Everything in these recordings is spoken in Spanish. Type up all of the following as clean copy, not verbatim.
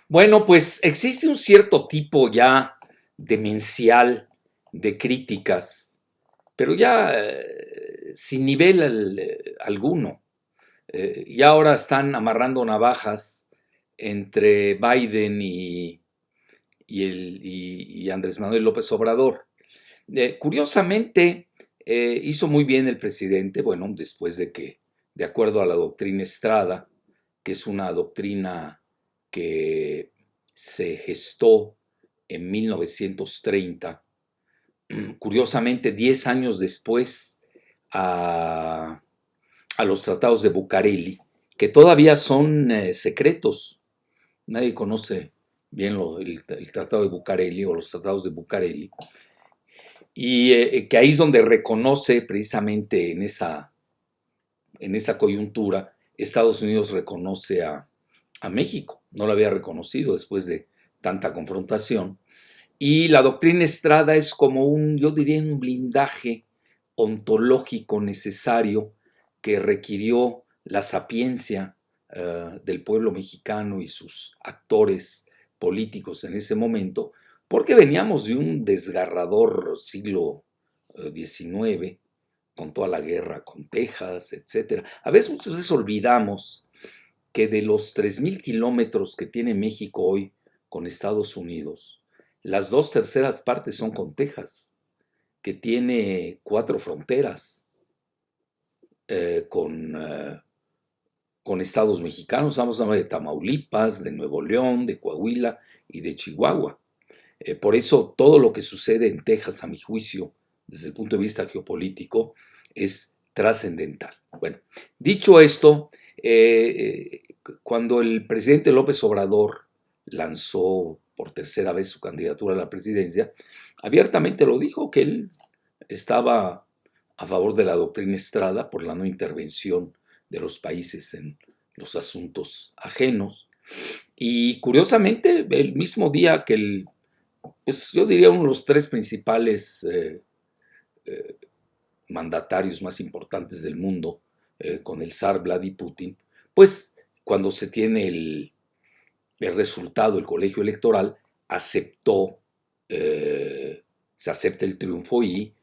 Bueno, pues existe un cierto tipo ya demencial de críticas, pero ya sin nivel alguno. Ya ahora están amarrando navajas entre Biden y Andrés Manuel López Obrador. Curiosamente, hizo muy bien el presidente, bueno, después de que, de acuerdo a la doctrina Estrada, que es una doctrina que se gestó en 1930, curiosamente 10 años después a los tratados de Bucareli, que todavía son secretos. Nadie conoce bien el tratado de Bucareli o los tratados de Bucareli. Y que ahí es donde reconoce precisamente en esa coyuntura, Estados Unidos reconoce a México. No lo había reconocido después de tanta confrontación. Y la doctrina Estrada es como yo diría, un blindaje ontológico necesario que requirió la sapiencia del pueblo mexicano y sus actores políticos en ese momento, porque veníamos de un desgarrador siglo XIX, con toda la guerra con Texas, etcétera. Muchas veces olvidamos que de los 3.000 kilómetros que tiene México hoy con Estados Unidos, las 2/3 partes son con Texas, que tiene 4 fronteras con estados mexicanos. Estamos hablando de Tamaulipas, de Nuevo León, de Coahuila y de Chihuahua. Por eso todo lo que sucede en Texas, a mi juicio, desde el punto de vista geopolítico, es trascendental. Bueno, dicho esto, cuando el presidente López Obrador lanzó por tercera vez su candidatura a la presidencia, abiertamente lo dijo, que él estaba a favor de la doctrina Estrada por la no intervención de los países en los asuntos ajenos. Y curiosamente, el mismo día que pues yo diría uno de los tres principales eh, mandatarios más importantes del mundo, con el zar Vladimir Putin, pues cuando se tiene el resultado del colegio electoral, aceptó, se acepta el triunfo y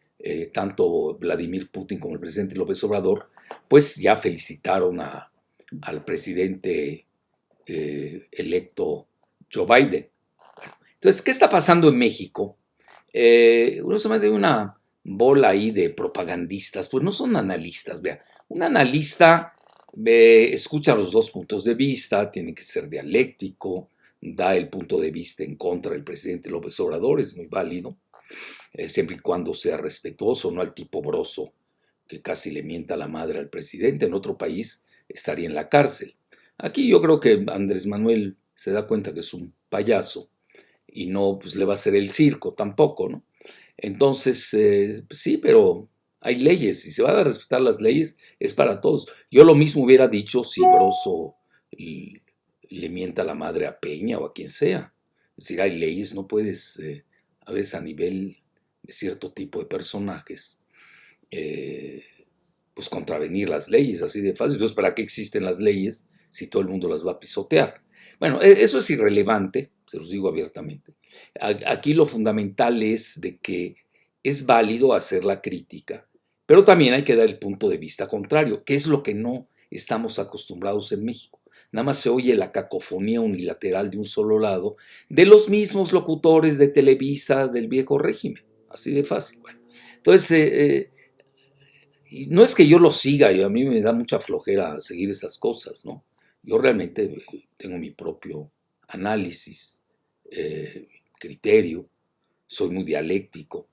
tanto Vladimir Putin como el presidente López Obrador, pues ya felicitaron al presidente electo Joe Biden. Entonces, ¿qué está pasando en México? Uno se mete una bola ahí de propagandistas, pues no son analistas, vea. Un analista escucha los dos puntos de vista, tiene que ser dialéctico, da el punto de vista en contra del presidente López Obrador, es muy válido, siempre y cuando sea respetuoso, no al tipo broso que casi le mienta la madre al presidente. En otro país estaría en la cárcel. Aquí yo creo que Andrés Manuel se da cuenta que es un payaso y no pues, le va a hacer el circo tampoco, ¿no? Entonces, sí, pero hay leyes y se van a respetar las leyes, es para todos. Yo lo mismo hubiera dicho si Broso le mienta la madre a Peña o a quien sea. Es decir, hay leyes, no puedes, a veces a nivel de cierto tipo de personajes, eh, pues contravenir las leyes así de fácil. Entonces, ¿para qué existen las leyes si todo el mundo las va a pisotear? Bueno, eso es irrelevante, se los digo abiertamente. Aquí lo fundamental es de que es válido hacer la crítica, pero también hay que dar el punto de vista contrario, que es lo que no estamos acostumbrados en México. Nada más se oye la cacofonía unilateral de un solo lado de los mismos locutores de Televisa del viejo régimen, así de fácil. Bueno, entonces, y no es que yo lo siga, a mí me da mucha flojera seguir esas cosas, ¿no? Yo realmente tengo mi propio análisis, criterio, soy muy dialéctico,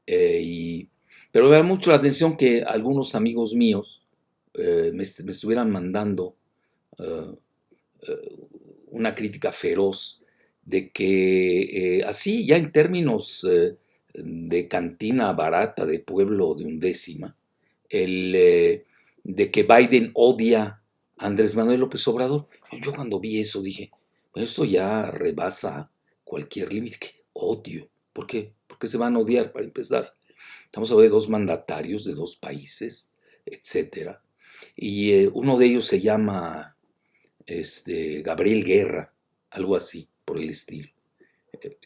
pero me da mucho la atención que algunos amigos míos me estuvieran mandando eh, una crítica feroz de que así, ya en términos de cantina barata de pueblo de undécima, de que Biden odia a Andrés Manuel López Obrador. Yo cuando vi eso dije, bueno, esto ya rebasa cualquier límite. ¿Qué odio? ¿Por qué? ¿Por qué se van a odiar para empezar? Estamos hablando de dos mandatarios de dos países, etcétera. Y uno de ellos se llama Gabriel Guerra, algo así. por el estilo,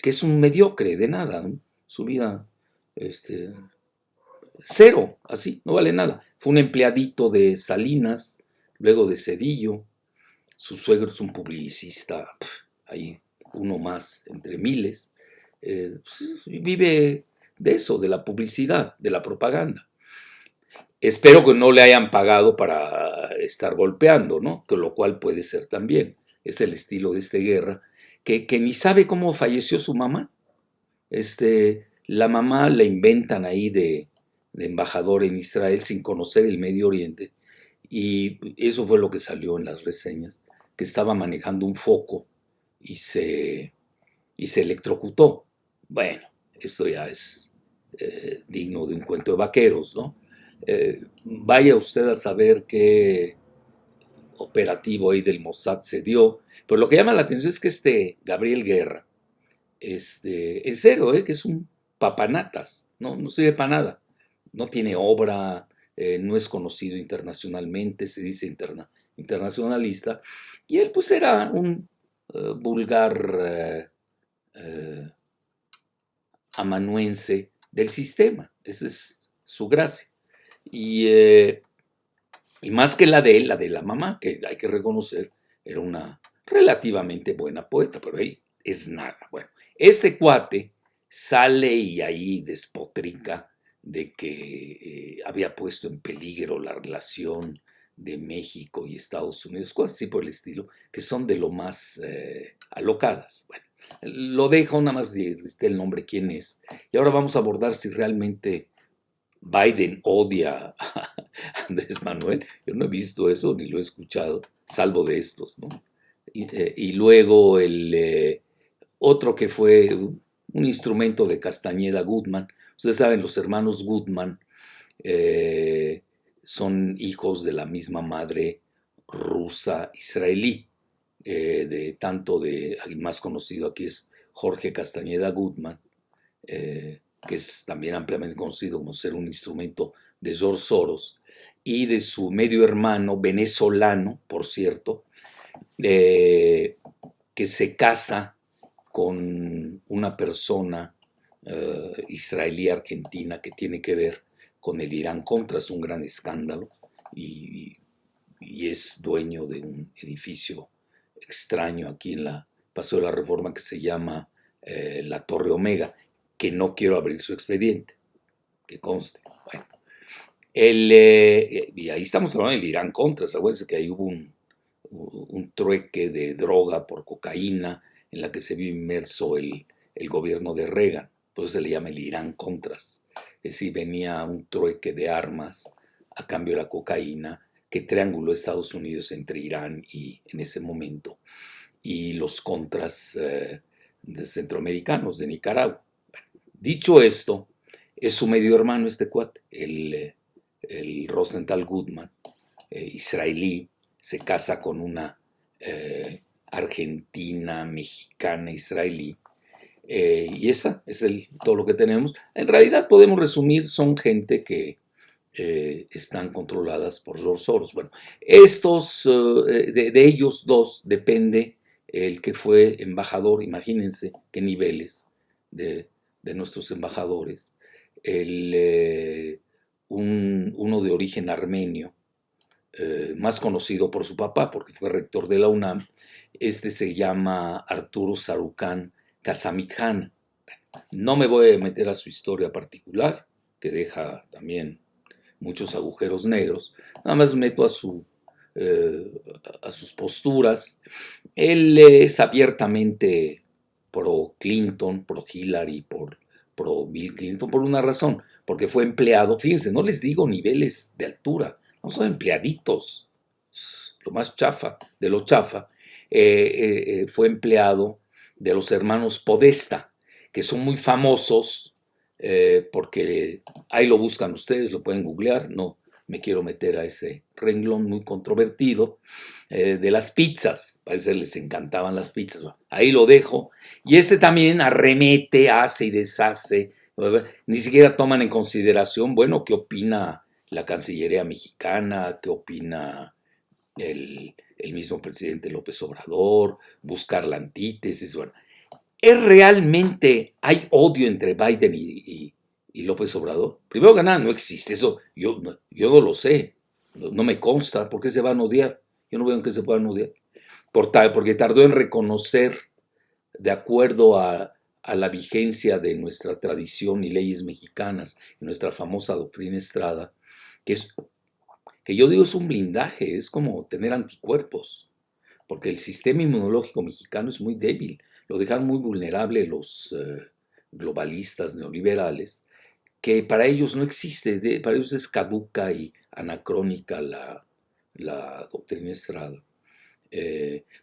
que es un mediocre de nada, ¿no? Su vida, este, cero, así, no vale nada. Fue un empleadito de Salinas, luego de Cedillo, su suegro es un publicista, ahí uno más entre miles, vive de eso, de la publicidad, de la propaganda. Espero que no le hayan pagado para estar golpeando, ¿no? Que lo cual puede ser también. Es el estilo de este Guerra, que ni sabe cómo falleció su mamá. La mamá la inventan ahí de embajador en Israel sin conocer el Medio Oriente. Y eso fue lo que salió en las reseñas, que estaba manejando un foco y se electrocutó. Bueno, esto ya es digno de un cuento de vaqueros, ¿no? Vaya usted a saber qué operativo ahí del Mossad se dio. Pero lo que llama la atención es que Gabriel Guerra, en serio, que es un papanatas, no sirve para nada. No tiene obra, no es conocido internacionalmente, se dice internacionalista. Y él pues era un vulgar amanuense del sistema. Esa es su gracia. Y más que la de él, la de la mamá, que hay que reconocer, era una relativamente buena poeta, pero él es nada. Bueno, este cuate sale y ahí despotrica de que había puesto en peligro la relación de México y Estados Unidos, cosas así por el estilo, que son de lo más alocadas. Bueno, lo dejo, nada más de el nombre quién es. Y ahora vamos a abordar si realmente Biden odia a Andrés Manuel. Yo no he visto eso ni lo he escuchado, salvo de estos, ¿no? Y luego el otro que fue un instrumento de Castañeda Goodman. Ustedes saben, los hermanos Goodman son hijos de la misma madre rusa israelí, el más conocido aquí es Jorge Castañeda Goodman, que es también ampliamente conocido como ser un instrumento de George Soros, y de su medio hermano venezolano, por cierto, que se casa con una persona israelí argentina que tiene que ver con el Irán Contra, es un gran escándalo, y es dueño de un edificio extraño aquí en la Paseo de la Reforma que se llama la Torre Omega, que no quiero abrir su expediente, que conste. Bueno, y ahí estamos hablando del Irán Contra, acuérdense que ahí hubo un trueque de droga por cocaína en la que se vio inmerso el gobierno de Reagan, por eso se le llama el Irán Contras. Es decir, venía un trueque de armas a cambio de la cocaína que trianguló Estados Unidos entre Irán y, en ese momento, y los contras centroamericanos de Nicaragua. Bueno, dicho esto, es su medio hermano este cuate, el Rosenthal Goodman, israelí, se casa con una argentina, mexicana, israelí, y esa es todo lo que tenemos. En realidad podemos resumir, son gente que están controladas por George Soros. Bueno, estos, de ellos dos depende el que fue embajador, imagínense qué niveles de nuestros embajadores, uno de origen armenio, más conocido por su papá, porque fue rector de la UNAM, se llama Arturo Sarukhan Kasamithan. No me voy a meter a su historia particular, que deja también muchos agujeros negros, nada más meto a sus posturas. Él es abiertamente pro Clinton, pro Hillary, pro Bill Clinton, por una razón, porque fue empleado, fíjense, no les digo niveles de altura, no son empleaditos, lo más chafa de lo chafa. Fue empleado de los hermanos Podesta, que son muy famosos, porque ahí lo buscan ustedes, lo pueden googlear, no me quiero meter a ese renglón muy controvertido, de las pizzas, parece que les encantaban las pizzas, ahí lo dejo, y también arremete, hace y deshace, ni siquiera toman en consideración, bueno, qué opina la Cancillería mexicana, qué opina el mismo presidente López Obrador, buscar la antítesis. Bueno, ¿es realmente, hay odio entre Biden y López Obrador? Primero que nada, no existe, eso yo no lo sé, no me consta. ¿Por qué se van a odiar? Yo no veo en qué se puedan odiar. Porque tardó en reconocer, de acuerdo a la vigencia de nuestra tradición y leyes mexicanas, nuestra famosa doctrina Estrada, que yo digo es un blindaje, es como tener anticuerpos, porque el sistema inmunológico mexicano es muy débil, lo dejan muy vulnerable los globalistas neoliberales, que para ellos no existe, para ellos es caduca y anacrónica la doctrina Estrada.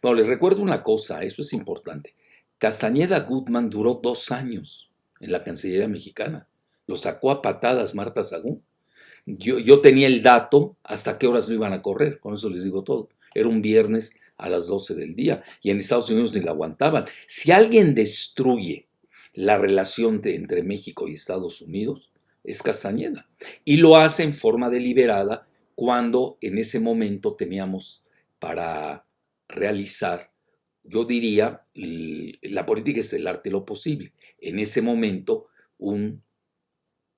Bueno, les recuerdo una cosa, eso es importante. Castañeda Gutmann duró 2 años en la Cancillería mexicana. Lo sacó a patadas Marta Sagún. Yo tenía el dato hasta qué horas lo iban a correr, con eso les digo todo. Era un viernes a las 12 del día y en Estados Unidos ni la aguantaban. Si alguien destruye la relación entre México y Estados Unidos, es Castañeda. Y lo hace en forma deliberada cuando en ese momento teníamos para realizar, yo diría, la política es el arte de lo posible. En ese momento, un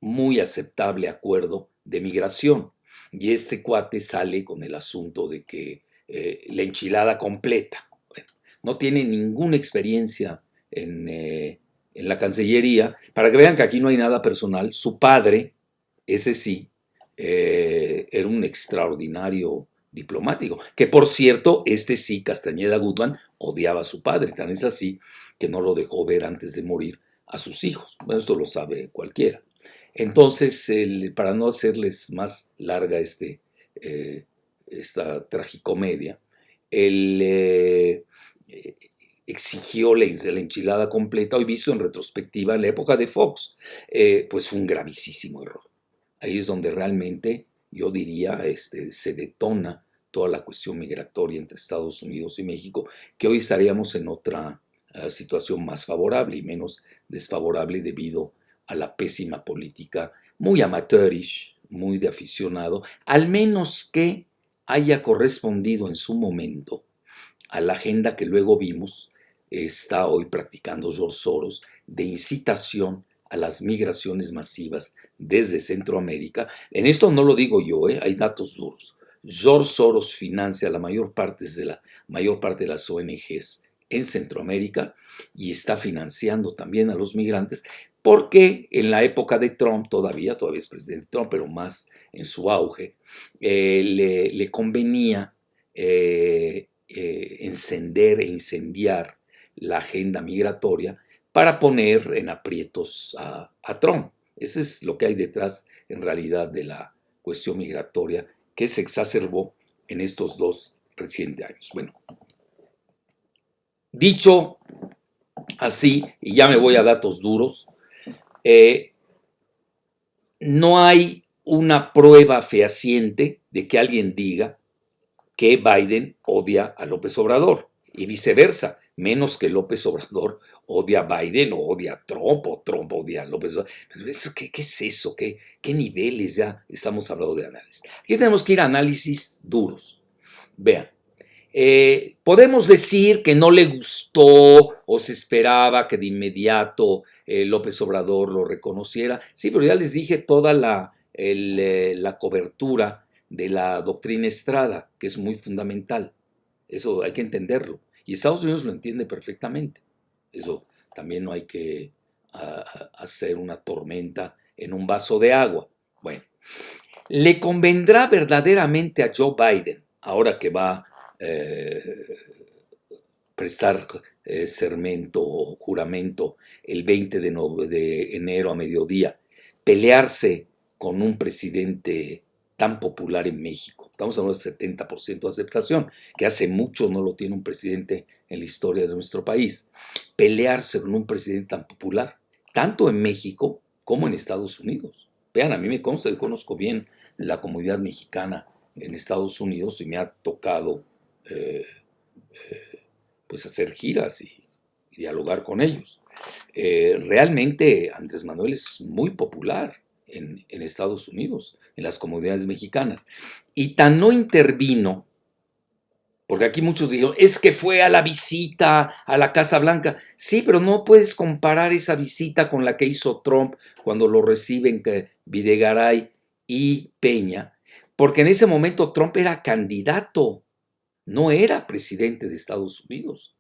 muy aceptable acuerdo de migración. Y este cuate sale con el asunto de que la enchilada completa. Bueno, no tiene ninguna experiencia en la Cancillería. Para que vean que aquí no hay nada personal, su padre, ese sí, era un extraordinario diplomático. Que por cierto, este sí, Castañeda Gutmann, odiaba a su padre. Tan es así que no lo dejó ver antes de morir a sus hijos. Bueno, esto lo sabe cualquiera. Entonces, para no hacerles más larga esta tragicomedia, él exigió la enchilada completa, hoy visto en retrospectiva en la época de Fox, pues fue un gravísimo error. Ahí es donde realmente, yo diría, se detona toda la cuestión migratoria entre Estados Unidos y México, que hoy estaríamos en otra situación más favorable y menos desfavorable debido a la pésima política, muy amateurish, muy de aficionado, al menos que haya correspondido en su momento a la agenda que luego vimos está hoy practicando George Soros de incitación a las migraciones masivas desde Centroamérica. En esto no lo digo yo, hay datos duros. George Soros financia la mayor parte de las ONGs en Centroamérica y está financiando también a los migrantes porque en la época de Trump, todavía es presidente Trump, pero más en su auge, le convenía encender e incendiar la agenda migratoria para poner en aprietos a Trump. Eso es lo que hay detrás, en realidad, de la cuestión migratoria que se exacerbó en estos 2 recientes años. Bueno, dicho así, y ya me voy a datos duros, no hay una prueba fehaciente de que alguien diga que Biden odia a López Obrador y viceversa, menos que López Obrador odia a Biden o odia a Trump o Trump odia a López Obrador. ¿Qué es eso? ¿Qué niveles ya estamos hablando de análisis? Aquí tenemos que ir a análisis duros. Vean, podemos decir que no le gustó o se esperaba que de inmediato López Obrador lo reconociera. Sí, pero ya les dije toda la cobertura de la doctrina Estrada, que es muy fundamental. Eso hay que entenderlo. Y Estados Unidos lo entiende perfectamente. Eso también no hay que hacer una tormenta en un vaso de agua. Bueno, ¿le convendrá verdaderamente a Joe Biden, ahora que va a prestar sermento o juramento el 20 de enero a mediodía, pelearse con un presidente tan popular en México? Estamos hablando del 70% de aceptación, que hace mucho no lo tiene un presidente en la historia de nuestro país. Pelearse con un presidente tan popular, tanto en México como en Estados Unidos. Vean, a mí me consta, yo conozco bien la comunidad mexicana en Estados Unidos y me ha tocado pues hacer giras y dialogar con ellos. Realmente Andrés Manuel es muy popular en Estados Unidos, en las comunidades mexicanas. Y tan no intervino Porque aquí muchos dijeron, es que fue a la visita a la Casa Blanca. Sí, pero no puedes comparar esa visita con la que hizo Trump cuando lo reciben Videgaray y Peña, porque en ese momento Trump era candidato, no era presidente de Estados Unidos.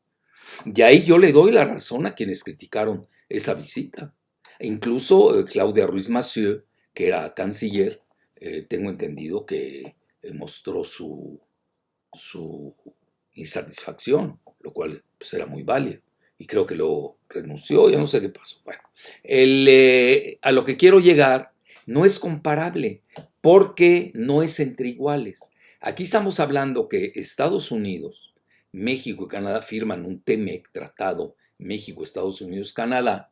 Y ahí yo le doy la razón a quienes criticaron esa visita. E incluso Claudia Ruiz Massieu, que era canciller, tengo entendido que mostró su insatisfacción, lo cual pues, era muy válido. Y creo que lo renunció, ya no sé qué pasó. Bueno, a lo que quiero llegar no es comparable porque no es entre iguales. Aquí estamos hablando que Estados Unidos, México y Canadá firman un TEMEC, Tratado México, Estados Unidos, Canadá,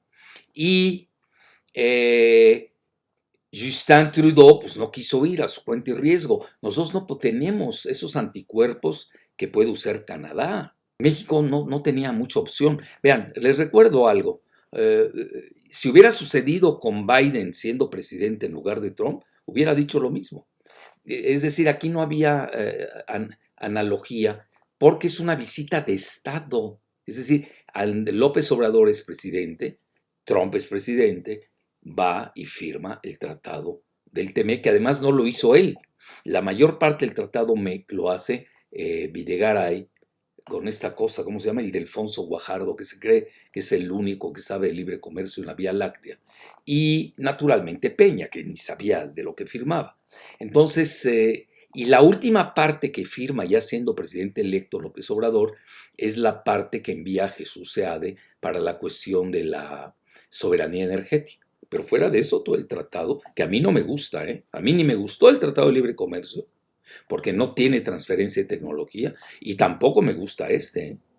y Justin Trudeau pues no quiso ir a su cuenta y riesgo. Nosotros no tenemos esos anticuerpos que puede usar Canadá. México no tenía mucha opción. Vean, les recuerdo algo. Si hubiera sucedido con Biden siendo presidente en lugar de Trump, hubiera dicho lo mismo. Es decir, aquí no había analogía porque es una visita de Estado. Es decir, López Obrador es presidente, Trump es presidente, va y firma el tratado del TEMEC, que además no lo hizo él. La mayor parte del tratado MEC lo hace Videgaray con esta cosa, ¿cómo se llama? El de Alfonso Guajardo, que se cree que es el único que sabe de libre comercio en la Vía Láctea. Y naturalmente Peña, que ni sabía de lo que firmaba. Entonces, y la última parte que firma ya siendo presidente electo López Obrador es la parte que envía Jesús Seade para la cuestión de la soberanía energética. Pero fuera de eso, todo el tratado, que a mí no me gusta, a mí ni me gustó el Tratado de Libre Comercio, porque no tiene transferencia de tecnología, y tampoco me gusta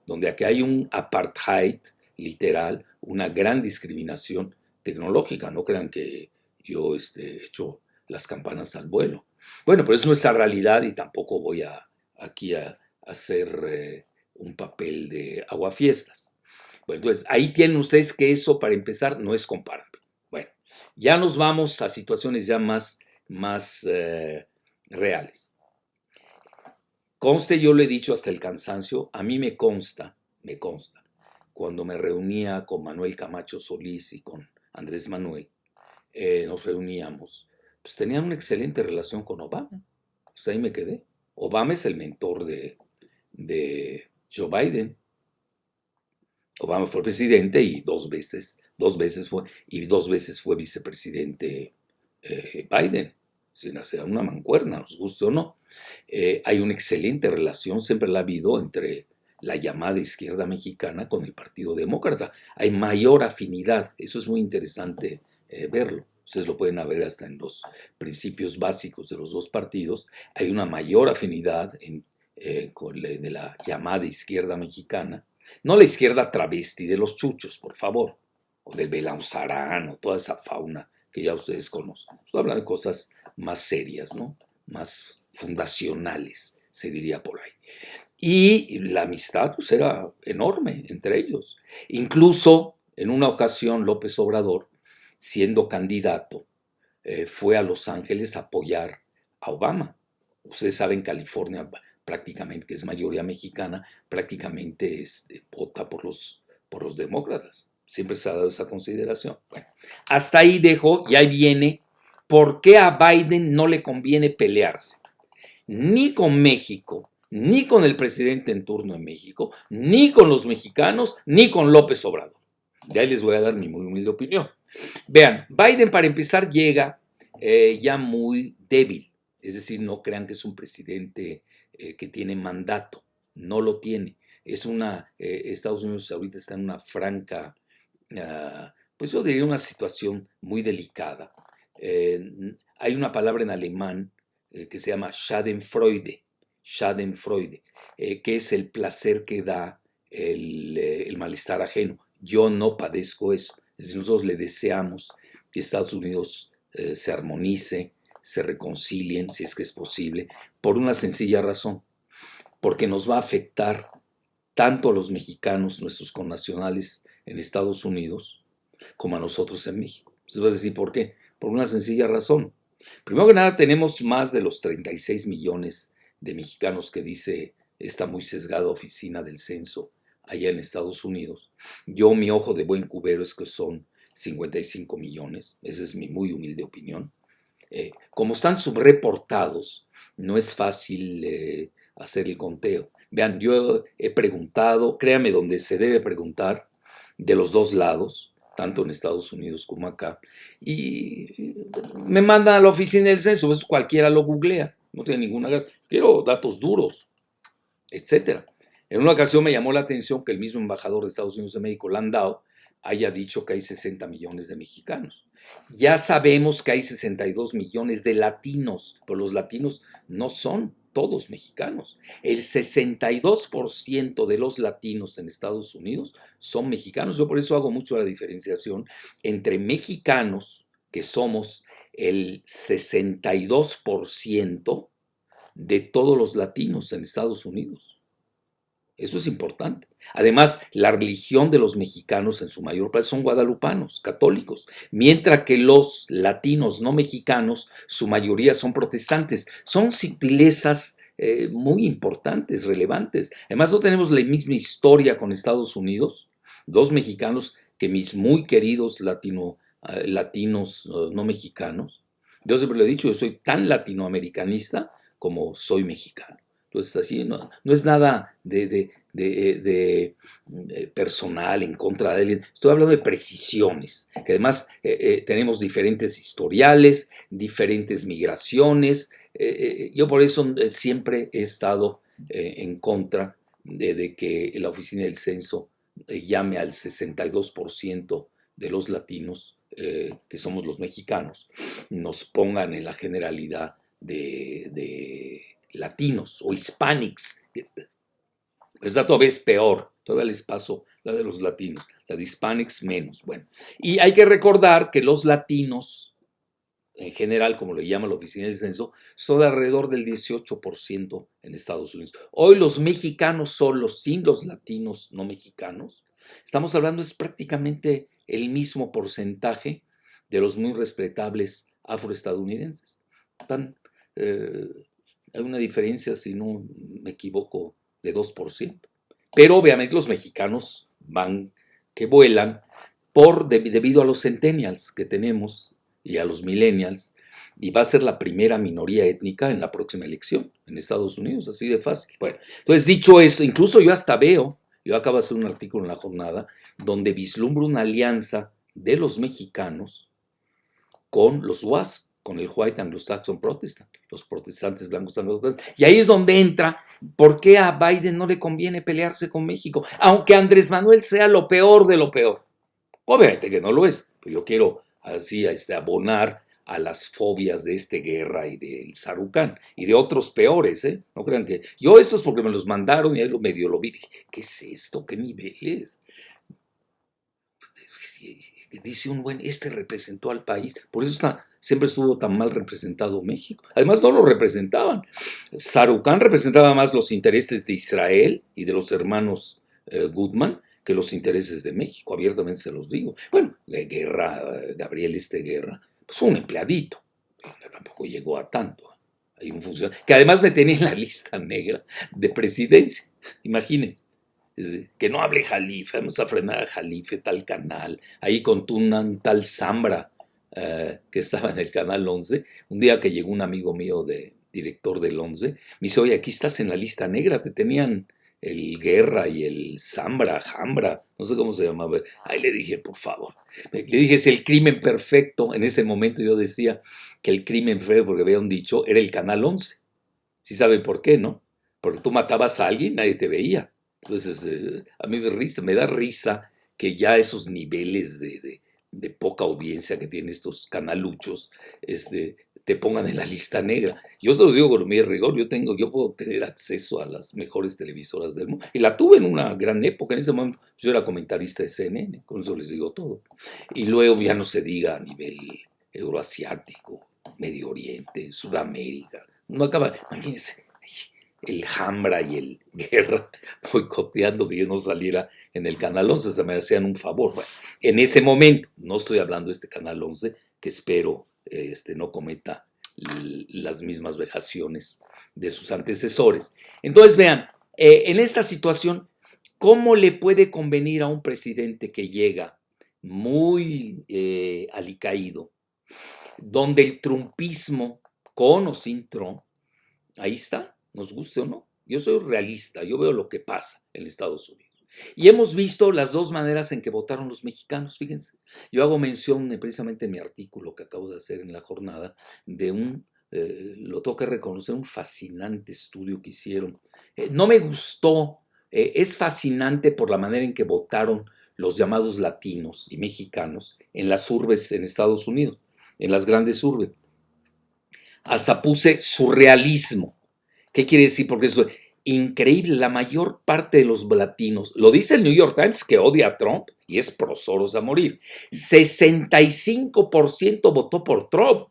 donde aquí hay un apartheid literal, una gran discriminación tecnológica. No crean que yo he hecho las campanas al vuelo. Bueno, pero es nuestra realidad y tampoco voy aquí a hacer un papel de aguafiestas. Bueno, entonces ahí tienen ustedes que eso, para empezar, no es comparable. Bueno, ya nos vamos a situaciones ya más reales. Conste, yo lo he dicho hasta el cansancio, a mí me consta, cuando me reunía con Manuel Camacho Solís y con Andrés Manuel, nos reuníamos, pues tenían una excelente relación con Obama. Hasta ahí me quedé. Obama es el mentor de Joe Biden. Obama fue presidente y dos veces fue vicepresidente Biden, sin hacer una mancuerna, nos guste o no. Hay una excelente relación, siempre la ha habido, entre la llamada izquierda mexicana con el Partido Demócrata. Hay mayor afinidad, eso es muy interesante verlo. Ustedes lo pueden ver hasta en los principios básicos de los dos partidos. Hay una mayor afinidad de la llamada izquierda mexicana. No la izquierda travesti de los chuchos, por favor, o del Belauzarán, o toda esa fauna que ya ustedes conocen. Estoy hablando de cosas más serias, ¿no? Más fundacionales, se diría por ahí. Y la amistad pues, era enorme entre ellos. Incluso en una ocasión López Obrador, siendo candidato, fue a Los Ángeles a apoyar a Obama. Ustedes saben, California prácticamente, que es mayoría mexicana, prácticamente vota por los demócratas. Siempre se ha dado esa consideración. Bueno, hasta ahí dejo y ahí viene por qué a Biden no le conviene pelearse. Ni con México, ni con el presidente en turno de México, ni con los mexicanos, ni con López Obrador. De ahí les voy a dar mi muy humilde opinión. Vean, Biden para empezar llega ya muy débil. Es decir, no crean que es un presidente que tiene mandato. No lo tiene. Estados Unidos ahorita está en una franca, pues yo diría una situación muy delicada. Hay una palabra en alemán que se llama Schadenfreude, que es el placer que da el malestar ajeno. Yo no padezco eso. Es decir, nosotros le deseamos que Estados Unidos se armonice, se reconcilien, si es que es posible, por una sencilla razón, porque nos va a afectar tanto a los mexicanos, nuestros connacionales en Estados Unidos, como a nosotros en México. Entonces vas a decir, ¿por qué? Por una sencilla razón. Primero que nada, tenemos más de los 36 millones de mexicanos que dice esta muy sesgada oficina del censo allá en Estados Unidos. Yo, mi ojo de buen cubero es que son 55 millones, esa es mi muy humilde opinión. Como están subreportados, no es fácil hacer el conteo. Vean, yo he preguntado, créame, donde se debe preguntar, de los dos lados, tanto en Estados Unidos como acá, y me mandan a la oficina del censo, pues cualquiera lo googlea, no tiene ninguna gracia. Quiero datos duros, etcétera. En una ocasión me llamó la atención que el mismo embajador de Estados Unidos de México, Landau, haya dicho que hay 60 millones de mexicanos. Ya sabemos que hay 62 millones de latinos, pero los latinos no son todos mexicanos. El 62% de los latinos en Estados Unidos son mexicanos. Yo por eso hago mucho la diferenciación entre mexicanos, que somos el 62% de todos los latinos en Estados Unidos. Eso es importante. Además, la religión de los mexicanos en su mayor parte son guadalupanos, católicos, mientras que los latinos no mexicanos, su mayoría son protestantes. Son sutilezas muy importantes, relevantes. Además, no tenemos la misma historia con Estados Unidos. Dos mexicanos que mis muy queridos latinos no mexicanos. Yo siempre le he dicho, yo soy tan latinoamericanista como soy mexicano. Entonces, así no es nada de personal en contra de alguien. Estoy hablando de precisiones, que además tenemos diferentes historiales, diferentes migraciones. Yo por eso siempre he estado en contra de que la oficina del censo llame al 62% de los latinos, que somos los mexicanos, nos pongan en la generalidad de latinos o hispanics. Esta todavía es peor, todavía les paso la de los latinos, la de hispanics menos. Bueno, y hay que recordar que los latinos, en general, como le llama la oficina del censo, son de alrededor del 18% en Estados Unidos. Hoy los mexicanos solos, sin los latinos no mexicanos, estamos hablando es prácticamente el mismo porcentaje de los muy respetables afroestadounidenses. Están hay una diferencia, si no me equivoco, de 2%. Pero obviamente los mexicanos van que vuelan debido a los centennials que tenemos y a los millennials, y va a ser la primera minoría étnica en la próxima elección en Estados Unidos, así de fácil. Bueno, entonces dicho esto, incluso yo acabo de hacer un artículo en La Jornada donde vislumbro una alianza de los mexicanos con los WASP, con el White Anglo-Saxon Protestant, los protestantes blancos anglo-saxones. Y ahí es donde entra por qué a Biden no le conviene pelearse con México, aunque Andrés Manuel sea lo peor de lo peor. Obviamente que no lo es, pero yo quiero así abonar a las fobias de Guerra y del Sarucán y de otros peores, ¿eh? No crean que yo estos porque me los mandaron y ahí medio lo vi, dije, ¿qué es esto? ¿Qué niveles? Dice un buen, representó al país, por eso siempre estuvo tan mal representado México. Además no lo representaban. Sarucán representaba más los intereses de Israel y de los hermanos Goodman que los intereses de México, abiertamente se los digo. Bueno, Gabriel Guerra, pues un empleadito, tampoco llegó a tanto. Hay un funcionario que además me tenía en la lista negra de presidencia, imagínense. Que no hable Jalife, vamos a frenar a Jalife, tal canal, ahí con un tal Zambra, que estaba en el canal 11, un día que llegó un amigo mío, director del 11, me dice, oye, aquí estás en la lista negra, te tenían el Guerra y el Zambra, Jambra, no sé cómo se llamaba, ahí le dije, por favor, le dije, es el crimen perfecto, en ese momento yo decía que el crimen feo, porque había un dicho, era el canal 11, ¿sí saben por qué, no? Porque tú matabas a alguien, nadie te veía. Entonces, a mí me da risa que ya esos niveles de poca audiencia que tienen estos canaluchos, te pongan en la lista negra. Yo se los digo con mi rigor, yo puedo tener acceso a las mejores televisoras del mundo. Y la tuve en una gran época, en ese momento yo era comentarista de CNN, con eso les digo todo. Y luego ya no se diga a nivel euroasiático, Medio Oriente, Sudamérica. No acaba, imagínense, el Jambra y el Guerra boicoteando que yo no saliera en el Canal 11, se me hacían un favor. Bueno, en ese momento, no estoy hablando de este Canal 11, que espero no cometa las mismas vejaciones de sus antecesores. Entonces, vean, En esta situación, ¿cómo le puede convenir a un presidente que llega muy alicaído, donde el trumpismo, con o sin Trump, ahí está, nos guste o no? Yo soy realista, yo veo lo que pasa en Estados Unidos. Y hemos visto las dos maneras en que votaron los mexicanos, fíjense. Yo hago mención precisamente en mi artículo que acabo de hacer en La Jornada de lo tengo que reconocer, un fascinante estudio que hicieron. No me gustó, es fascinante por la manera en que votaron los llamados latinos y mexicanos en las urbes en Estados Unidos, en las grandes urbes. Hasta puse surrealismo. ¿Qué quiere decir? Porque eso es increíble. La mayor parte de los latinos, lo dice el New York Times, que odia a Trump y es pro Soros a morir. 65% votó por Trump.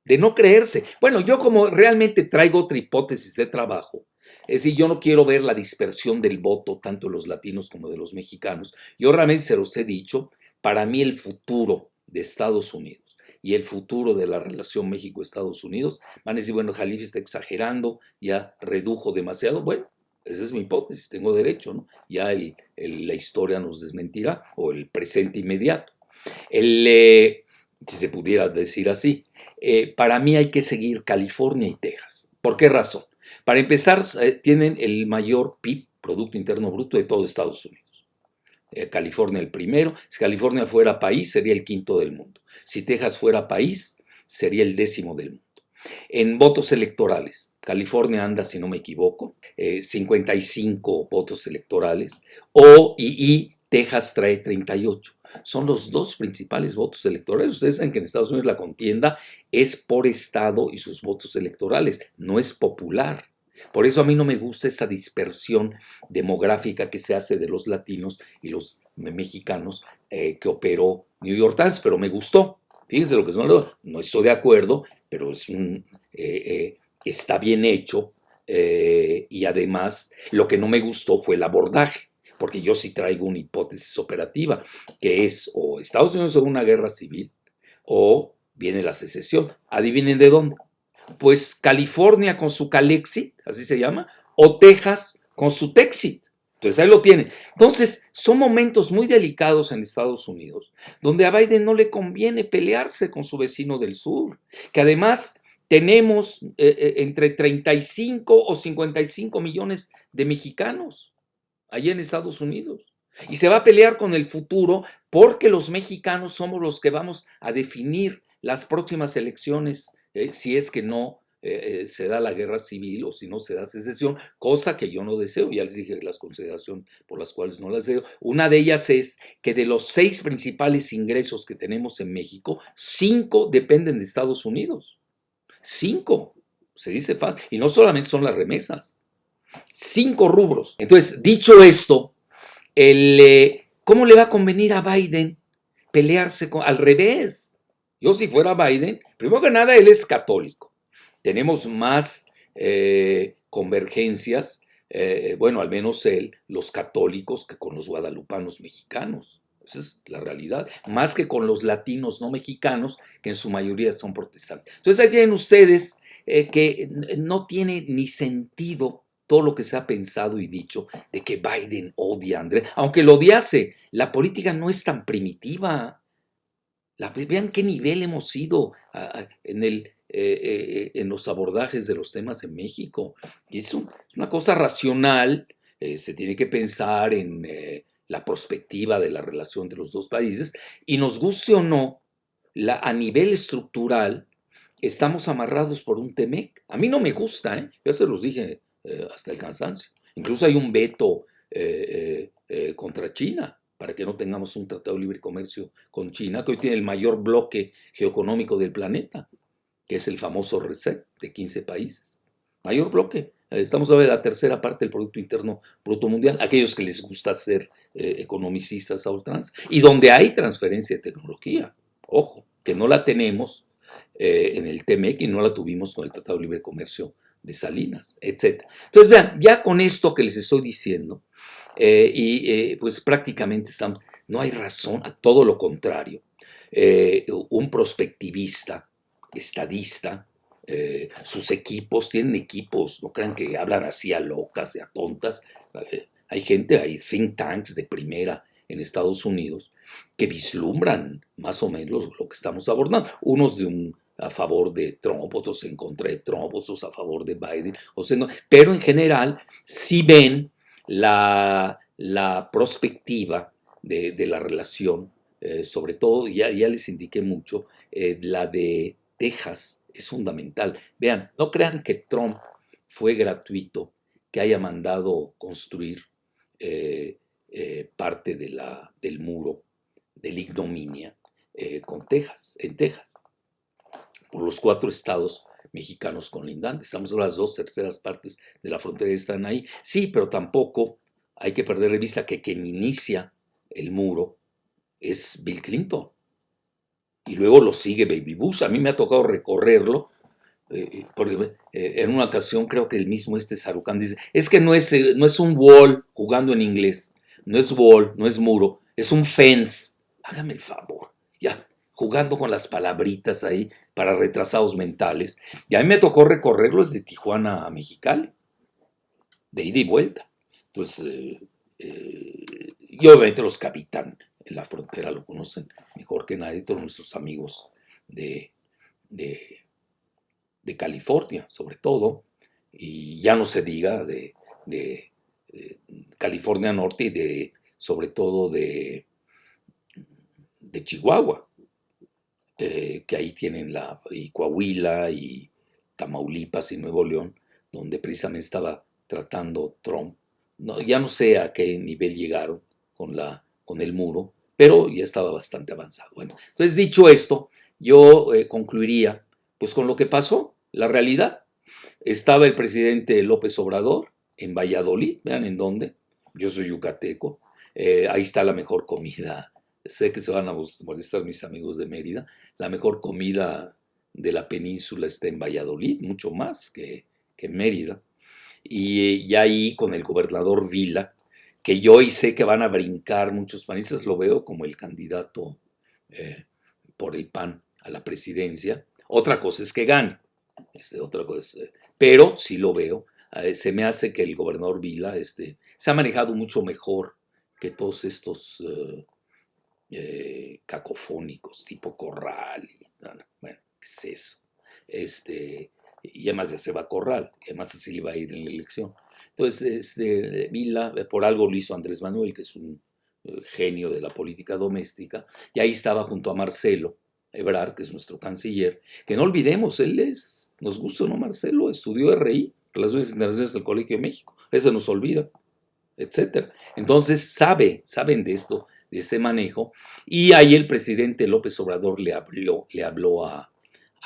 De no creerse. Bueno, yo como realmente traigo otra hipótesis de trabajo, es decir, yo no quiero ver la dispersión del voto tanto de los latinos como de los mexicanos. Yo realmente se los he dicho, para mí el futuro de Estados Unidos y el futuro de la relación México-Estados Unidos, van a decir, bueno, Jalife está exagerando, ya redujo demasiado. Bueno, esa es mi hipótesis, tengo derecho, ¿no? Ya la historia nos desmentirá, o el presente inmediato. Si se pudiera decir así. Para mí hay que seguir California y Texas. ¿Por qué razón? Para empezar, tienen el mayor PIB, Producto Interno Bruto, de todo Estados Unidos. California el primero. Si California fuera país, sería el quinto del mundo. Si Texas fuera país, sería el 10º del mundo. En votos electorales, California anda, si no me equivoco, 55 votos electorales, y Texas trae 38. Son los dos principales votos electorales. Ustedes saben que en Estados Unidos la contienda es por estado y sus votos electorales, no es popular. Por eso a mí no me gusta esa dispersión demográfica que se hace de los latinos y los mexicanos que operó New York Times, pero me gustó. Fíjense lo que son, no estoy de acuerdo, pero está bien hecho, y además lo que no me gustó fue el abordaje, porque yo sí traigo una hipótesis operativa, que es o Estados Unidos en una guerra civil o viene la secesión. Adivinen de dónde. Pues California con su Calexit, así se llama, o Texas con su Texit. Entonces ahí lo tienen. Entonces son momentos muy delicados en Estados Unidos, donde a Biden no le conviene pelearse con su vecino del sur, que además tenemos entre 35 o 55 millones de mexicanos allá en Estados Unidos. Y se va a pelear con el futuro porque los mexicanos somos los que vamos a definir las próximas elecciones, si es que no se da la guerra civil o si no se da secesión, cosa que yo no deseo. Ya les dije las consideraciones por las cuales no las deseo. Una de ellas es que de los 6 principales ingresos que tenemos en México, 5 dependen de Estados Unidos. 5, se dice fácil. Y no solamente son las remesas. 5 rubros. Entonces, dicho esto, ¿cómo le va a convenir a Biden pelearse al revés? Yo si fuera Biden, primero que nada, él es católico. Tenemos más convergencias, bueno, al menos él, los católicos, que con los guadalupanos mexicanos. Esa es la realidad. Más que con los latinos no mexicanos, que en su mayoría son protestantes. Entonces ahí tienen ustedes que no tiene ni sentido todo lo que se ha pensado y dicho de que Biden odia a Andrés. Aunque lo odiase, la política no es tan primitiva. Vean qué nivel hemos ido en los abordajes de los temas en México. Y es una cosa racional, se tiene que pensar en la perspectiva de la relación entre los dos países, y nos guste o no, a nivel estructural, estamos amarrados por un TEMEC. A mí no me gusta, ya se los dije hasta el cansancio. Incluso hay un veto contra China, para que no tengamos un tratado de libre comercio con China, que hoy tiene el mayor bloque geoeconómico del planeta, que es el famoso RCEP de 15 países. Mayor bloque. Estamos hablando de la tercera parte del Producto Interno Bruto Mundial, aquellos que les gusta ser economicistas a ultranza, y donde hay transferencia de tecnología. Ojo, que no la tenemos en el TEMEC y no la tuvimos con el Tratado de Libre Comercio de Salinas, etc. Entonces, vean, ya con esto que les estoy diciendo, pues prácticamente no hay razón, a todo lo contrario. Un prospectivista, estadista, sus equipos, tienen equipos, no crean que hablan así a locas y a tontas. Hay gente, hay think tanks de primera en Estados Unidos que vislumbran más o menos lo que estamos abordando. Unos a favor de Trump, otros en contra de Trump, otros a favor de Biden, o sea, no, pero en general sí ven la perspectiva de la relación, sobre todo, ya les indiqué mucho, la de Texas es fundamental. Vean, no crean que Trump fue gratuito, que haya mandado construir parte del muro de la ignominia en Texas, por los 4 estados mexicanos colindantes. Estamos en las 2/3 partes de la frontera están ahí. Sí, pero tampoco hay que perder de vista que quien inicia el muro es Bill Clinton. Y luego lo sigue Baby Bush. A mí me ha tocado recorrerlo, porque en una ocasión creo que el mismo Sarucán dice, es que no es un wall, jugando en inglés, no es wall, no es muro, es un fence. Hágame el favor, ya, jugando con las palabritas ahí para retrasados mentales. Y a mí me tocó recorrerlo desde Tijuana a Mexicali, de ida y vuelta. Entonces, y obviamente los que habitan en la frontera lo conocen mejor que nadie, todos nuestros amigos de, de, de California, sobre todo, y ya no se diga de California Norte y sobre todo de Chihuahua, que ahí tienen y Coahuila y Tamaulipas y Nuevo León, donde precisamente estaba tratando Trump. No, ya no sé a qué nivel llegaron con el muro, pero ya estaba bastante avanzado. Bueno, entonces dicho esto, yo concluiría pues con lo que pasó, la realidad. Estaba el presidente López Obrador en Valladolid, vean en dónde, yo soy yucateco, ahí está la mejor comida, sé que se van a molestar mis amigos de Mérida, la mejor comida de la península está en Valladolid, mucho más que en Mérida, y ahí con el gobernador Vila, que yo hoy sé que van a brincar muchos panistas, lo veo como el candidato eh, por el PAN a la presidencia. Otra cosa es que gane, otra cosa, pero sí lo veo. Se me hace que el gobernador Vila se ha manejado mucho mejor que todos estos cacofónicos tipo Corral. Bueno, ¿qué es eso? Y además ya se va a Corral, y además así le va a ir en la elección. Entonces, Vila, por algo lo hizo Andrés Manuel, que es un genio de la política doméstica, y ahí estaba junto a Marcelo Ebrard, que es nuestro canciller, que no olvidemos, nos gusta, ¿no? Marcelo estudió RI, Relaciones Internacionales del Colegio de México, eso nos olvida, etcétera. Entonces saben de esto, de este manejo, y ahí el presidente López Obrador le habló a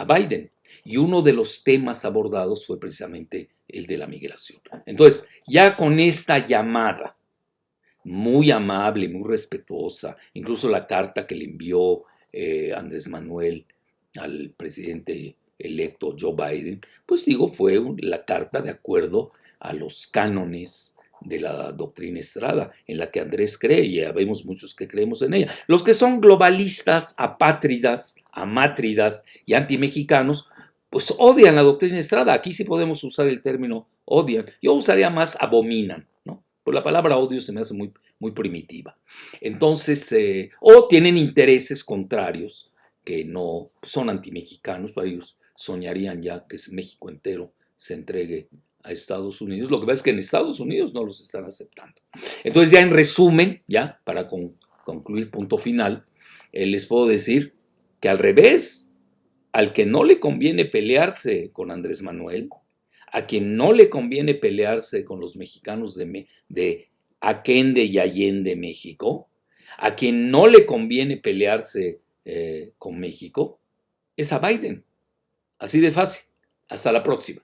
Biden, y uno de los temas abordados fue precisamente el de la migración. Entonces, ya con esta llamada muy amable, muy respetuosa, incluso la carta que le envió Andrés Manuel al presidente electo Joe Biden, pues digo, fue la carta de acuerdo a los cánones de la doctrina Estrada, en la que Andrés cree, y ya vemos muchos que creemos en ella. Los que son globalistas, apátridas, amátridas y antimexicanos, pues odian la doctrina Estrada. Aquí sí podemos usar el término odian. Yo usaría más abominan, ¿no? Pues la palabra odio se me hace muy primitiva. Entonces, o tienen intereses contrarios que no son antimexicanos, para ellos soñarían ya que México entero se entregue a Estados Unidos. Lo que pasa es que en Estados Unidos no los están aceptando. Entonces, ya en resumen, ya para concluir punto final, les puedo decir que al revés, al que no le conviene pelearse con Andrés Manuel, a quien no le conviene pelearse con los mexicanos de Aquende y Allende, México, a quien no le conviene pelearse con México, es a Biden. Así de fácil. Hasta la próxima.